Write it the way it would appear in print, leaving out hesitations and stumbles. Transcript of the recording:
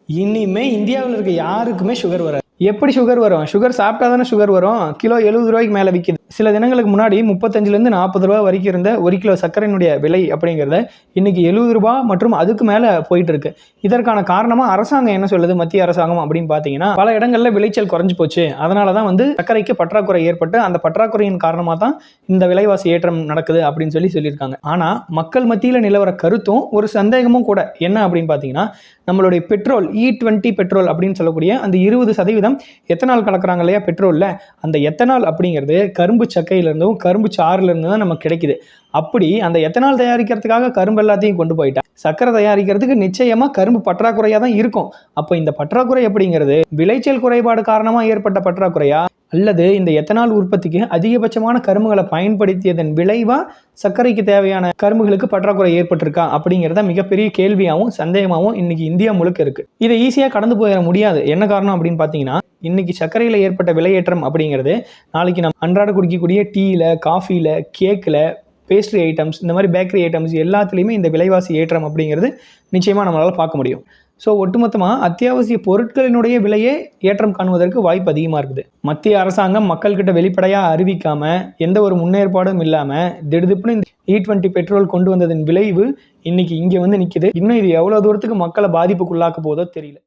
இனிமே இந்தியாவில் இருக்க யாருக்குமே சுகர் வராது. எப்படி சுகர் வரும்? சுகர் சாப்பிட்டா தானே சுகர் வரும். கிலோ ரூ. 70க்கு மேல விக்குது. சில தினங்களுக்கு முன்னாடி 35லேருந்து ரூ. 40 வரைக்கும் இருந்த 1 கிலோ சர்க்கரையினுடைய விலை அப்படிங்கிறத இன்னைக்கு ரூ. 70 மற்றும் அதுக்கு மேல போயிட்டு இருக்கு. இதற்கான காரணமா அரசாங்கம் என்ன சொல்லுது? மத்திய அரசாங்கம் அப்படின்னு பார்த்தீங்கன்னா, பல இடங்கள்ல விளைச்சல் குறைஞ்சு போச்சு. அதனால தான் சர்க்கரைக்கு பற்றாக்குறை ஏற்பட்டு அந்த பற்றாக்குறையின் காரணமா தான் இந்த விலைவாசி ஏற்றம் நடக்குது அப்படின்னு சொல்லியிருக்காங்க. ஆனா மக்கள் மத்தியில நிலவர கருத்தும் ஒரு சந்தேகமும் கூட. என்ன அப்படின்னு பார்த்தீங்கன்னா, நம்மளுடைய பெட்ரோல் E20 பெட்ரோல் அப்படின்னு சொல்லக்கூடிய அந்த 20% எத்தனால் கலக்குறாங்க இல்லையா பெட்ரோல்ல, அந்த எத்தனால் அப்படிங்கிறது கரும்பு சக்கையிலிருந்தும் கரும்பு சாறுலேருந்து தான் நமக்கு கிடைக்குது. அப்படி அந்த எத்தனால் தயாரிக்கிறதுக்காக கரும்பு எல்லாத்தையும் கொண்டு போயிட்டா சர்க்கரை தயாரிக்கிறதுக்கு நிச்சயமா கரும்பு பற்றாக்குறையா தான் இருக்கும். அப்போ இந்த பற்றாக்குறை அப்படிங்கிறது விளைச்சல் குறைபாடு காரணமா ஏற்பட்ட பற்றாக்குறையா, அல்லது இந்த எத்தனால் உற்பத்திக்கு அதிகபட்சமான கரும்புகளை பயன்படுத்தியதன் விளைவா சர்க்கரைக்கு தேவையான கரும்புகளுக்கு பற்றாக்குறை ஏற்பட்டிருக்கா அப்படிங்கிறத மிகப்பெரிய கேள்வியாகவும் சந்தேகமாகவும் இன்னைக்கு இந்தியா முழுக்க இருக்கு. இதை ஈஸியாக கடந்து போயிட முடியாது. என்ன காரணம் அப்படின்னு பார்த்தீங்கன்னா, இன்னைக்கு சர்க்கரையில் ஏற்பட்ட விலையேற்றம் அப்படிங்கிறது நாளைக்கு நம்ம அன்றாட குடிக்கக்கூடிய டீயில், காஃபியில், கேக்கில், பேஸ்ட்ரி ஐட்டம்ஸ், இந்த மாதிரி பேக்கரி ஐட்டம்ஸ் எல்லாத்துலேயுமே இந்த விலைவாசி ஏற்றம் அப்படிங்கிறது நிச்சயமாக நம்மளால் பார்க்க முடியும். ஸோ ஒட்டுமொத்தமாக அத்தியாவசிய பொருட்களினுடைய விலையே ஏற்றம் காணுவதற்கு வாய்ப்பு அதிகமாக இருக்குது. மத்திய அரசாங்கம் மக்கள்கிட்ட வெளிப்படையாக அறிவிக்காமல் எந்த ஒரு முன்னேற்பாடும் இல்லாமல் திடுதிப்புன்னு இந்த E20 பெட்ரோல் கொண்டு வந்ததன் விளைவு இன்னைக்கு இங்கே நிற்கிது. இன்னும் இது எவ்வளோ தூரத்துக்கு மக்களை பாதிப்புக்குள்ளாக்க போதோ தெரியல.